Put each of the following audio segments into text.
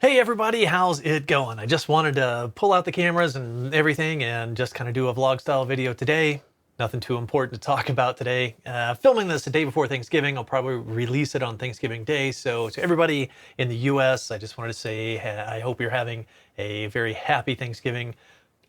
Hey everybody, how's it going? I just wanted to pull out the cameras and everything and just kind of do a vlog style video today. Nothing too important to talk about today. Filming this the day before Thanksgiving. I'll probably release it on Thanksgiving Day. So to everybody in the US, I just wanted to say I hope you're having a very happy Thanksgiving.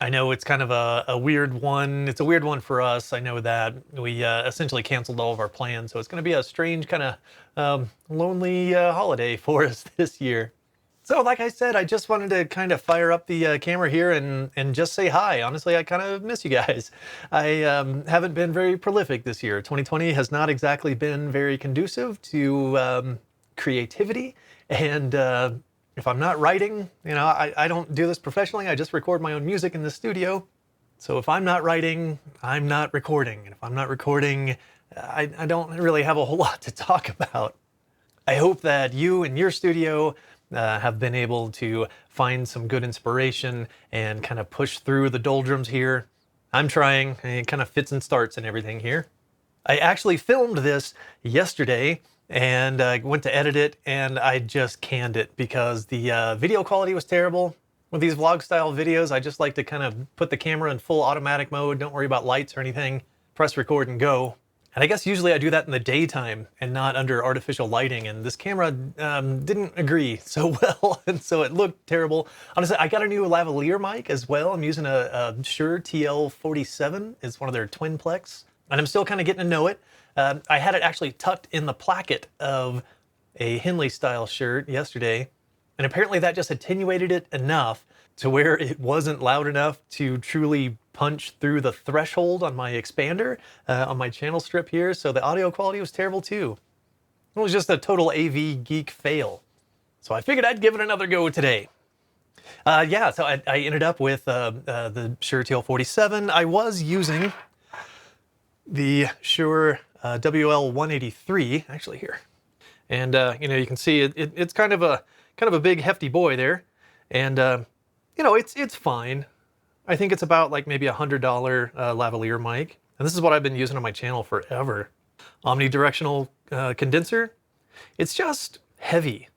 I know it's kind of a weird one. It's a weird one for us. I know that we essentially canceled all of our plans. So it's going to be a strange kind of lonely holiday for us this year. So like I said, I just wanted to kind of fire up the camera here and just say hi. Honestly, I kind of miss you guys. I haven't been very prolific this year. 2020 has not exactly been very conducive to creativity. And if I'm not writing, I don't do this professionally. I just record my own music in the studio. So if I'm not writing, I'm not recording. And if I'm not recording, I don't really have a whole lot to talk about. I hope that you in your studio have been able to find some good inspiration and kind of push through the doldrums here. I'm trying. It kind of fits and starts and everything here. I actually filmed this yesterday and went to edit it, and I just canned it because the video quality was terrible. With these vlog style videos, I just like to kind of put the camera in full automatic mode, don't worry about lights or anything, press record and go. And I guess usually I do that in the daytime and not under artificial lighting. And this camera didn't agree so well. And so it looked terrible. Honestly, I got a new lavalier mic as well. I'm using a Shure TL47. It's one of their twin plex. And I'm still kind of getting to know it. I had it actually tucked in the placket of a Henley style shirt yesterday. And apparently that just attenuated it enough to where it wasn't loud enough to truly punch through the threshold on my expander, on my channel strip here. So the audio quality was terrible too. It was just a total AV geek fail. So I figured I'd give it another go today. So I ended up with the Shure TL47. I was using the Shure WL183 actually here. And you can see it's kind of a big hefty boy there. And it's fine. I think it's about like maybe $100 lavalier mic. And this is what I've been using on my channel forever. Omnidirectional condenser. It's just heavy.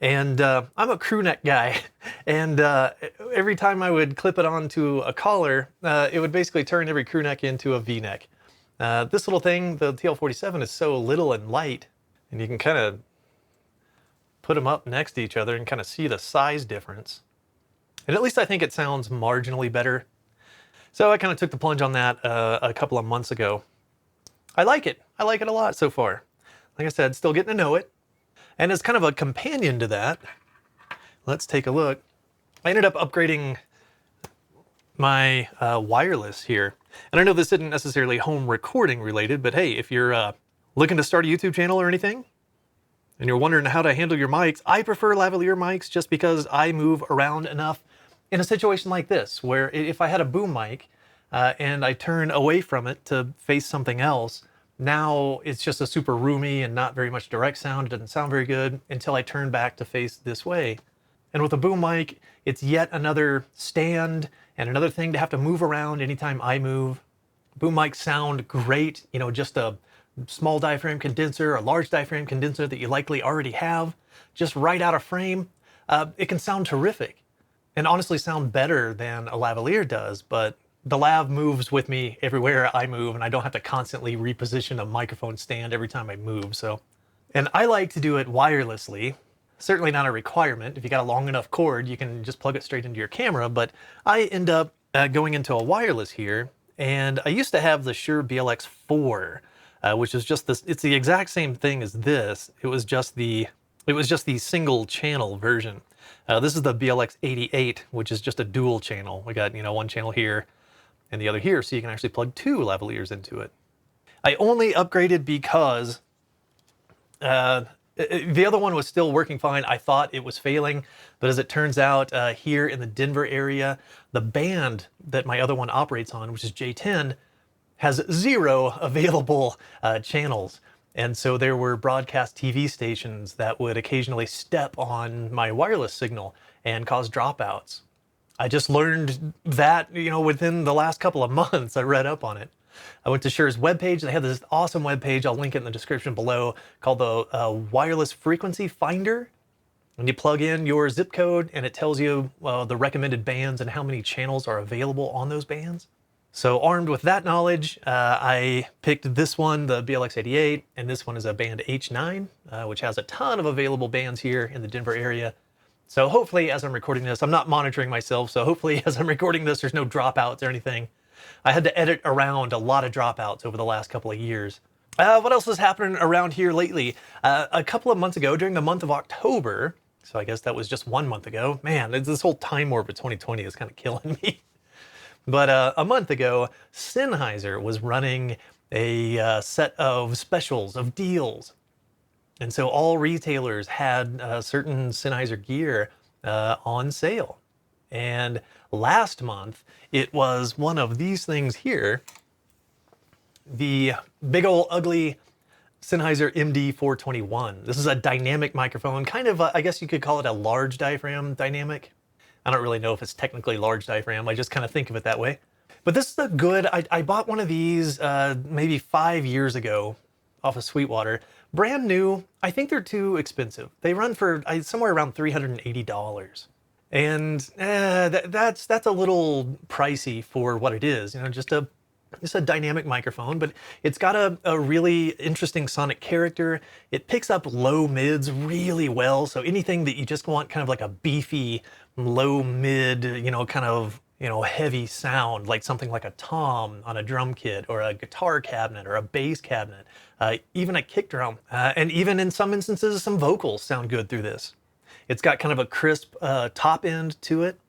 And I'm a crew neck guy. And every time I would clip it onto a collar, it would basically turn every crew neck into a V-neck. This little thing, the TL47, is so little and light. And you can kind of put them up next to each other and kind of see the size difference. And at least I think it sounds marginally better. So I kind of took the plunge on that a couple of months ago. I like it. I like it a lot so far. Like I said, still getting to know it. And as kind of a companion to that, let's take a look. I ended up upgrading my wireless here. And I know this isn't necessarily home recording related, but hey, if you're looking to start a YouTube channel or anything, and you're wondering how to handle your mics, I prefer lavalier mics just because I move around enough in a situation like this, where if I had a boom mic and I turn away from it to face something else, now it's just a super roomy and not very much direct sound. It doesn't sound very good until I turn back to face this way. And with a boom mic, it's yet another stand and another thing to have to move around anytime I move. Boom mics sound great, just a small diaphragm condenser, a large diaphragm condenser that you likely already have, just right out of frame. It can sound terrific and honestly sound better than a lavalier does, but the lav moves with me everywhere I move and I don't have to constantly reposition a microphone stand every time I move. And I like to do it wirelessly. Certainly not a requirement. If you got a long enough cord, you can just plug it straight into your camera, but I end up going into a wireless here. And I used to have the Shure BLX4, which is just this. It's the exact same thing as this. It was just the single channel version. This is the BLX88, which is just a dual channel. We got one channel here and the other here, so you can actually plug two lavaliers into it. I only upgraded because the other one was still working fine. I thought it was failing, but as it turns out, here in the Denver area, the band that my other one operates on, which is J10, has 0 available channels. And so there were broadcast TV stations that would occasionally step on my wireless signal and cause dropouts. I just learned that, within the last couple of months. I read up on it. I went to Shure's webpage. They have this awesome webpage. I'll link it in the description below, called the Wireless Frequency Finder. And you plug in your zip code and it tells you the recommended bands and how many channels are available on those bands. So armed with that knowledge, I picked this one, the BLX88, and this one is a band H9, which has a ton of available bands here in the Denver area. So hopefully as I'm recording this, I'm not monitoring myself, so hopefully as I'm recording this, there's no dropouts or anything. I had to edit around a lot of dropouts over the last couple of years. What else is happening around here lately? A couple of months ago, during the month of October, so I guess that was just 1 month ago. Man, this whole time warp of 2020 is kind of killing me. But a month ago, Sennheiser was running a set of specials, of deals. And so all retailers had certain Sennheiser gear on sale. And last month, it was one of these things here, the big ol' ugly Sennheiser MD421. This is a dynamic microphone, kind of, I guess you could call it a large diaphragm dynamic. I don't really know if it's technically large diaphragm. I just kind of think of it that way. But this is a good, I bought one of these maybe 5 years ago off of Sweetwater. Brand new. I think they're too expensive. They run for somewhere around $380. And that's a little pricey for what it is. You know, just a dynamic microphone, but it's got a really interesting sonic character. It picks up low mids really well. So anything that you just want kind of like a beefy, low mid, you know, kind of, you know, heavy sound, like something like a tom on a drum kit or a guitar cabinet or a bass cabinet, even a kick drum. And even in some instances, some vocals sound good through this. It's got kind of a crisp top end to it.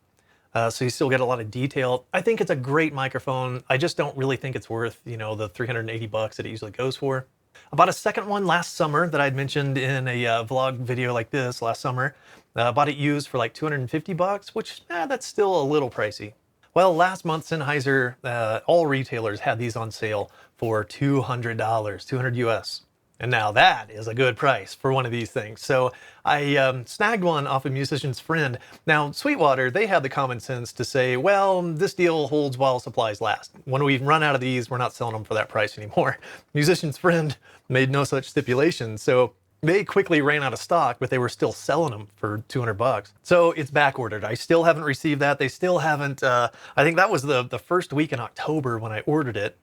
So you still get a lot of detail. I think it's a great microphone. I just don't really think it's worth, you know, the $380 that it usually goes for. I bought a second one last summer that I'd mentioned in a vlog video like this last summer. Bought it used for like $250, which that's still a little pricey. Well, last month Sennheiser, all retailers had these on sale for $200, 200 US. And now that is a good price for one of these things. So I snagged one off a musician's friend. Now, Sweetwater, they had the common sense to say, well, this deal holds while supplies last. When we run out of these, we're not selling them for that price anymore. Musician's friend made no such stipulation. So they quickly ran out of stock, but they were still selling them for $200. So it's back ordered. I still haven't received that. They still haven't, I think that was the first week in October when I ordered it.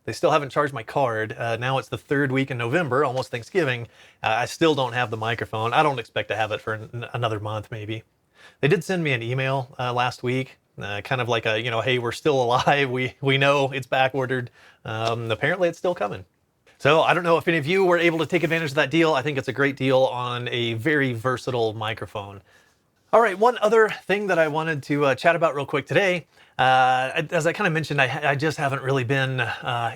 They still haven't charged my card. Now it's the third week in November, almost Thanksgiving. I still don't have the microphone. I don't expect to have it for another month, maybe. They did send me an email last week, kind of like a, you know, hey, we're still alive. We know it's back ordered. Apparently it's still coming. So I don't know if any of you were able to take advantage of that deal. I think it's a great deal on a very versatile microphone. All right, one other thing that I wanted to chat about real quick today. As I kind of mentioned, I just haven't really been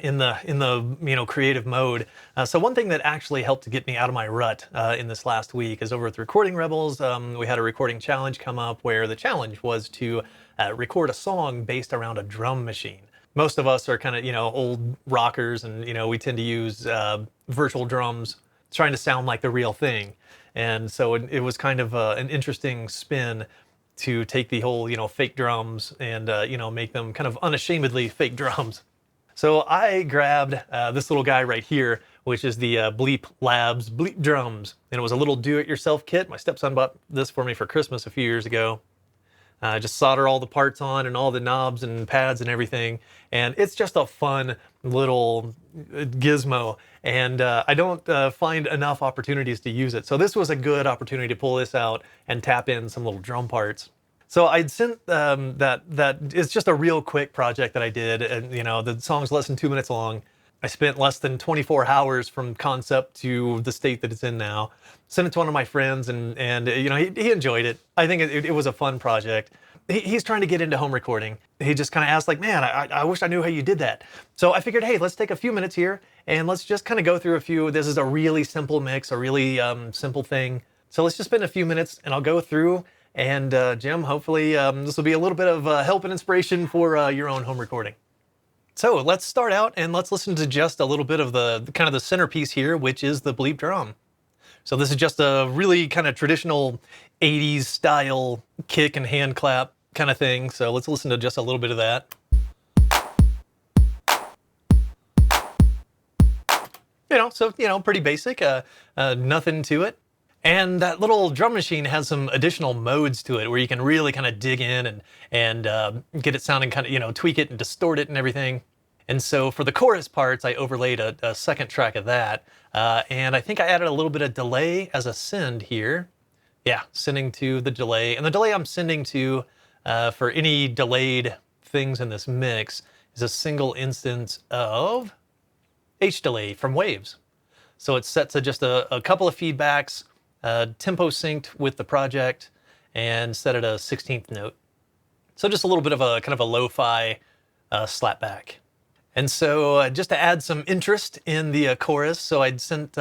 in the you know, creative mode. So one thing that actually helped to get me out of my rut in this last week is over at the Recording Rebels. We had a recording challenge come up where the challenge was to record a song based around a drum machine. Most of us are kind of, you know, old rockers, and you know, we tend to use virtual drums, trying to sound like the real thing. And so it was kind of an interesting spin to take the whole, you know, fake drums and, you know, make them kind of unashamedly fake drums. So I grabbed this little guy right here, which is the Bleep Labs Bleep Drums. And it was a little do-it-yourself kit. My stepson bought this for me for Christmas a few years ago. Just solder all the parts on and all the knobs and pads and everything. And it's just a fun little gizmo. And I don't find enough opportunities to use it. So this was a good opportunity to pull this out and tap in some little drum parts. So I'd sent that it's just a real quick project that I did. And you know, the song's less than 2 minutes long. I spent less than 24 hours from concept to the state that it's in now. Sent it to one of my friends, and you know, he enjoyed it. I think it was a fun project. He's trying to get into home recording. He just kind of asked like, man, I wish I knew how you did that. So I figured, hey, let's take a few minutes here and let's just kind of go through a few. This is a really simple mix, a really simple thing. So let's just spend a few minutes and I'll go through. And Jim, hopefully this will be a little bit of help and inspiration for your own home recording. So let's start out and let's listen to just a little bit of the kind of the centerpiece here, which is the bleep drum. So this is just a really kind of traditional 80s style kick and hand clap kind of thing. So let's listen to just a little bit of that. You know, so, you know, pretty basic, nothing to it. And that little drum machine has some additional modes to it where you can really kind of dig in and get it sounding kind of, you know, tweak it and distort it and everything. And so for the chorus parts, I overlaid a second track of that. And I think I added a little bit of delay as a send here. Yeah, sending to the delay. And the delay I'm sending to for any delayed things in this mix is a single instance of H delay from Waves. So it's set to just a couple of feedbacks, tempo synced with the project, and set at a 16th note. So just a little bit of a kind of a lo-fi slapback. And so just to add some interest in the chorus, so I just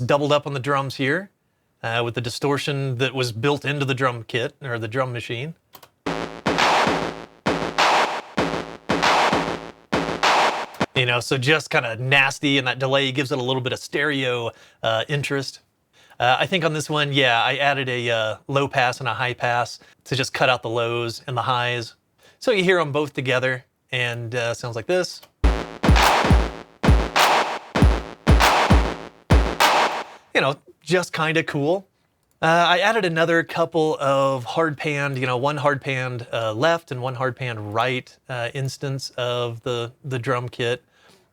doubled up on the drums here with the distortion that was built into the drum kit or the drum machine. You know, so just kind of nasty, and that delay gives it a little bit of stereo interest. I think on this one, yeah, I added a low pass and a high pass to just cut out the lows and the highs. So you hear them both together, and sounds like this. You know, just kind of cool. I added another couple of hard panned, you know, one hard panned left and one hard panned right instance of the drum kit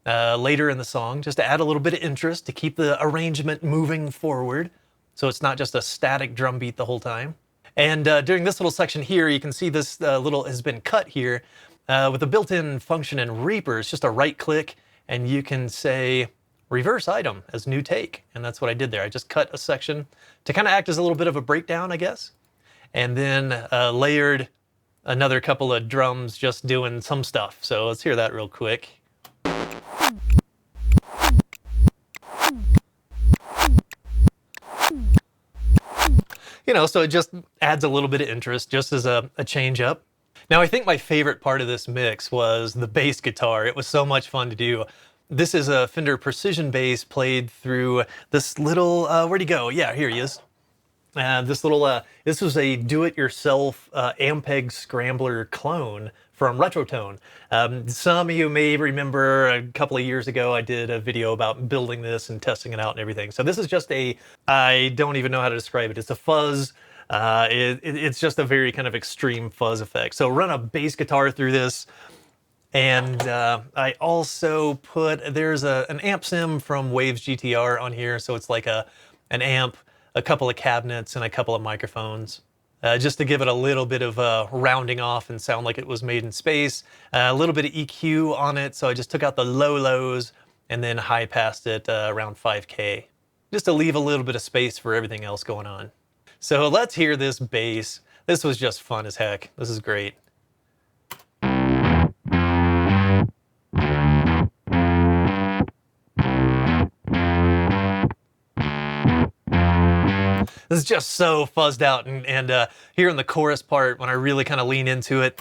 later in the song, just to add a little bit of interest, to keep the arrangement moving forward, so it's not just a static drum beat the whole time. And during this little section here, you can see this little has been cut here with a built-in function in Reaper. It's just a right click, and you can say reverse item as new take, and that's what I did there. I just cut a section to kind of act as a little bit of a breakdown, I guess, and then layered another couple of drums just doing some stuff. So let's hear that real quick. You know, so it just adds a little bit of interest just as a change up. Now, I think my favorite part of this mix was the bass guitar. It was so much fun to do. This is a Fender Precision bass played through this little, where'd he go? Yeah, here he is. This was a do-it-yourself Ampeg Scrambler clone from Retrotone. Some of you may remember a couple of years ago, I did a video about building this and testing it out and everything. So this is just I don't even know how to describe it. It's a fuzz. It's just a very kind of extreme fuzz effect. So run a bass guitar through this. And I also put, there's an amp sim from Waves GTR on here. So it's like an amp, a couple of cabinets, and a couple of microphones. Just to give it a little bit of rounding off and sound like it was made in space. A little bit of EQ on it. So I just took out the lows and then high passed it around 5K. Just to leave a little bit of space for everything else going on. So let's hear this bass. This was just fun as heck. This is great. This is just so fuzzed out, and here in the chorus part, when I really kind of lean into it,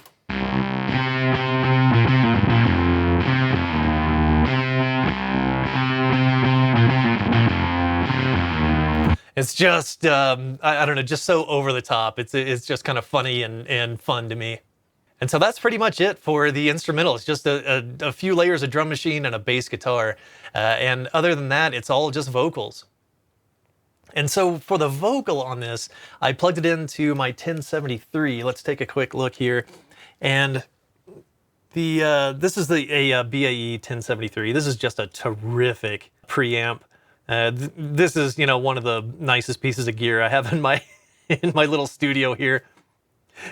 it's just, I don't know, just so over the top. It's just kind of funny and fun to me. And so that's pretty much it for the instrumental. It's just a few layers of drum machine and a bass guitar. And other than that, it's all just vocals. And so for the vocal on this, I plugged it into my 1073. Let's take a quick look here. And this is a BAE 1073. This is just a terrific preamp. This is, you know, one of the nicest pieces of gear I have in my little studio here.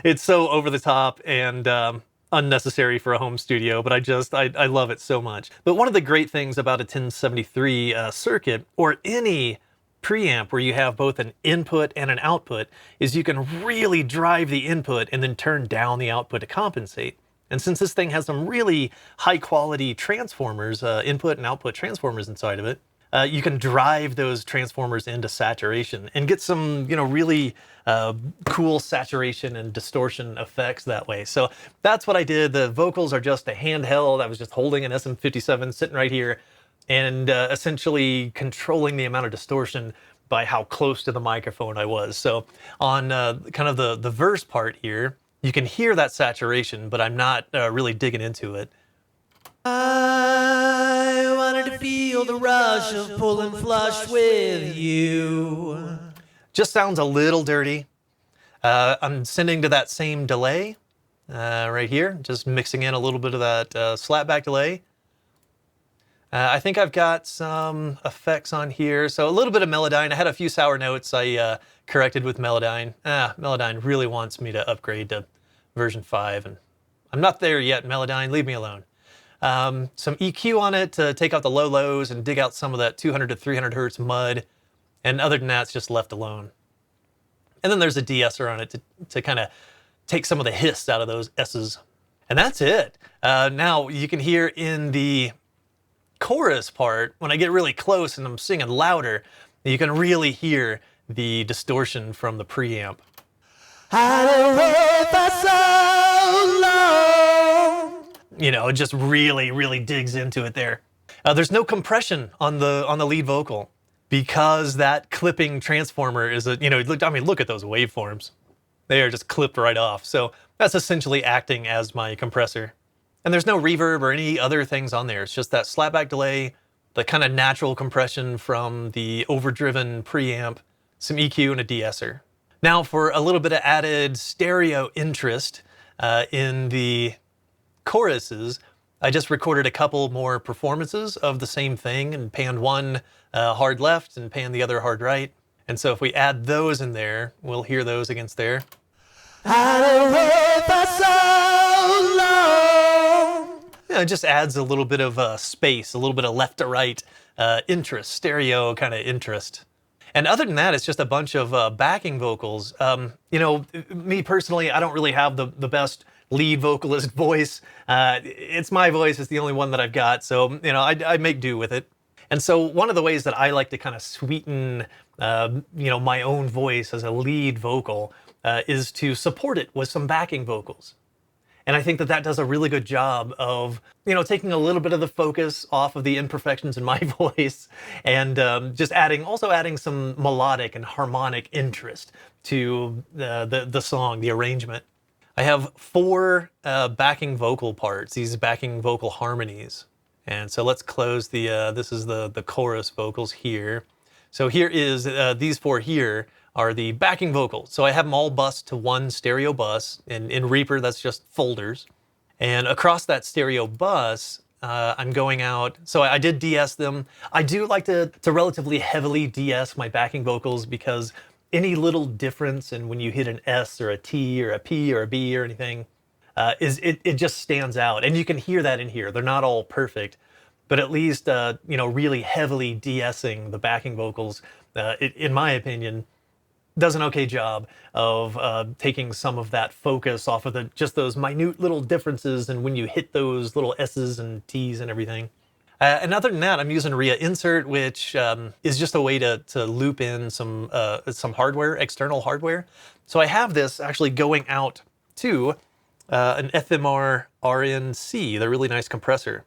It's so over the top and unnecessary for a home studio, but I love it so much. But one of the great things about a 1073 circuit, or any preamp where you have both an input and an output, is you can really drive the input and then turn down the output to compensate. And since this thing has some really high quality transformers, input and output transformers inside of it, you can drive those transformers into saturation and get some, you know, really cool saturation and distortion effects that way. So that's what I did. The vocals are just a handheld. I was just holding an SM57 sitting right here and essentially controlling the amount of distortion by how close to the microphone I was. So on kind of the verse part here, you can hear that saturation, but I'm not really digging into it. I wanted to feel the rush of pulling flush with you. Just sounds a little dirty. I'm sending to that same delay right here, just mixing in a little bit of that slapback delay. I think I've got some effects on here. So a little bit of Melodyne. I had a few sour notes I corrected with Melodyne. Melodyne really wants me to upgrade to version 5, and I'm not there yet, Melodyne. Leave me alone. Some EQ on it to take out the low lows and dig out some of that 200 to 300 hertz mud. And other than that, it's just left alone. And then there's a de-esser on it to kind of take some of the hiss out of those S's. And that's it. Now you can hear in the chorus part, when I get really close and I'm singing louder, you can really hear the distortion from the preamp. You know, it just really digs into it there. There's no compression on the lead vocal because that clipping transformer is I mean, look at those waveforms. They are just clipped right off. So that's essentially acting as my compressor. And there's no reverb or any other things on there. It's just that slapback delay, the kind of natural compression from the overdriven preamp, some EQ, and a de-esser. Now for a little bit of added stereo interest in the choruses, I just recorded a couple more performances of the same thing and panned one hard left and panned the other hard right. And so if we add those in there, we'll hear those against there. It just adds a little bit of space, a little bit of left to right interest, stereo kind of interest. And other than that, it's just a bunch of backing vocals. Me personally, I don't really have the best lead vocalist voice. It's my voice, it's the only one that I've got. So, I make do with it. And so one of the ways that I like to kind of sweeten, my own voice as a lead vocal is to support it with some backing vocals. And I think that does a really good job of, taking a little bit of the focus off of the imperfections in my voice and just adding some melodic and harmonic interest to the song, the arrangement. I have 4 backing vocal parts, these backing vocal harmonies. And so let's close this is the chorus vocals here. So here is, these 4 here are the backing vocals. So I have them all bused to one stereo bus. In Reaper, that's just folders. And across that stereo bus, I'm going out. So I did de-ess them. I do like to relatively heavily de-ess my backing vocals because any little difference in when you hit an S or a T or a P or a B or anything, it just stands out. And you can hear that in here. They're not all perfect, but at least, really heavily de-essing the backing vocals, in my opinion, does an okay job of taking some of that focus off of just those minute little differences and when you hit those little S's and T's and everything. And other than that, I'm using RIA Insert, which is just a way to loop in some hardware, external hardware. So I have this actually going out to an FMR RNC, the really nice compressor.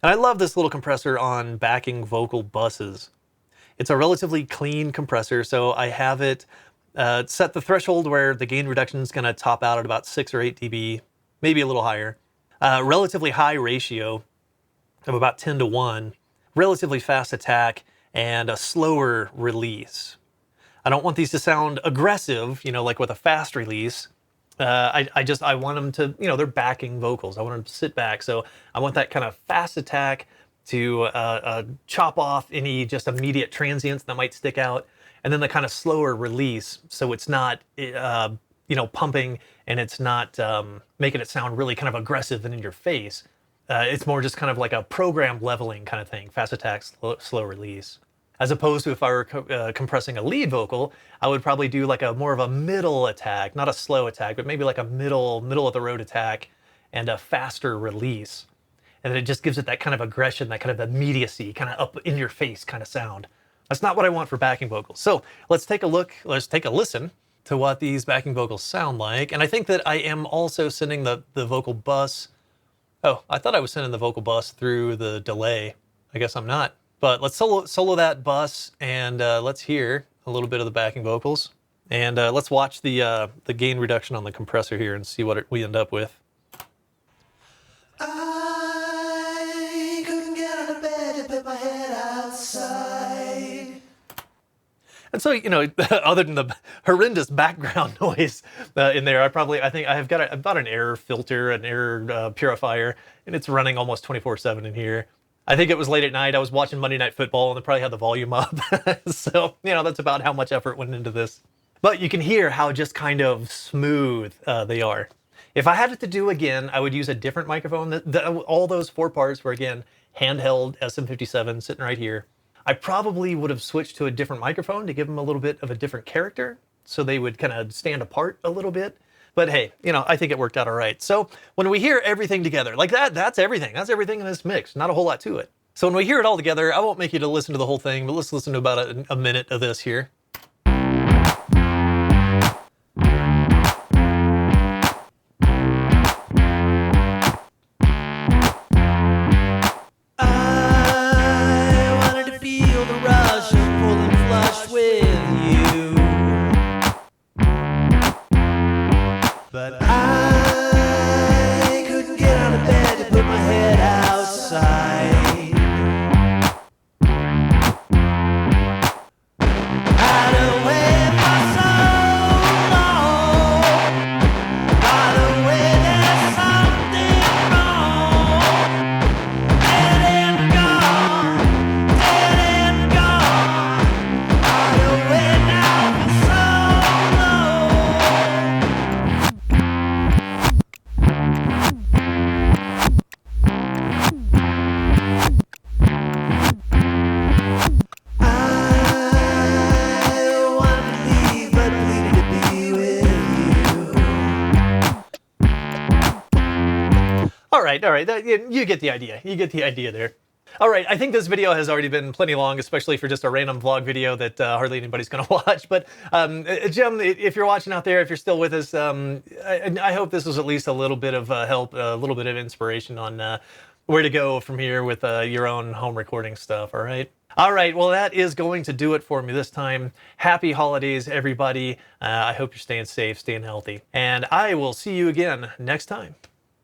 And I love this little compressor on backing vocal buses. It's a relatively clean compressor, so I have it set the threshold where the gain reduction is going to top out at about 6 or 8 dB, maybe a little higher. Relatively high ratio of about 10 to 1, relatively fast attack, and a slower release. I don't want these to sound aggressive, like with a fast release. I want them to, they're backing vocals. I want them to sit back, so I want that kind of fast attack to chop off any just immediate transients that might stick out, and then the kind of slower release, so it's not, pumping, and it's not making it sound really kind of aggressive and in your face. It's more just kind of like a program leveling kind of thing, fast attack, slow release. As opposed to if I were compressing a lead vocal, I would probably do like more of a middle attack, not a slow attack, but maybe like a middle of the road attack and a faster release. And then it just gives it that kind of aggression, that kind of immediacy, kind of up in your face kind of sound. That's not what I want for backing vocals. So let's take a listen to what these backing vocals sound like. And I think that I am also sending the vocal bus. Oh, I thought I was sending the vocal bus through the delay. I guess I'm not. But let's solo that bus and let's hear a little bit of the backing vocals. And let's watch the gain reduction on the compressor here and see what we end up with. I couldn't get out of bed to put my head outside. And so, you know, other than the horrendous background noise in there, I think I've got an air filter, an air purifier, and it's running almost 24/7 in here. I think it was late at night. I was watching Monday Night Football, and they probably had the volume up. So, you know, that's about how much effort went into this. But you can hear how just kind of smooth they are. If I had it to do again, I would use a different microphone. All those 4 parts were, again, handheld SM57 sitting right here. I probably would have switched to a different microphone to give them a little bit of a different character, so they would kind of stand apart a little bit. But hey, you know, I think it worked out all right. So when we hear everything together, like that's everything. That's everything in this mix. Not a whole lot to it. So when we hear it all together, I won't make you to listen to the whole thing, but let's listen to about a minute of this here. But I couldn't get out of bed to put my head outside. I'd have waited for so long. By the way, there's something wrong. Dead and gone, dead and gone. I'd have waited now for so long. All right, you get the idea. You get the idea there. All right, I think this video has already been plenty long, especially for just a random vlog video that hardly anybody's going to watch. But Jim, if you're watching out there, if you're still with us, I hope this was at least a little bit of help, a little bit of inspiration on where to go from here with your own home recording stuff, all right? All right, well, that is going to do it for me this time. Happy holidays, everybody. I hope you're staying safe, staying healthy. And I will see you again next time.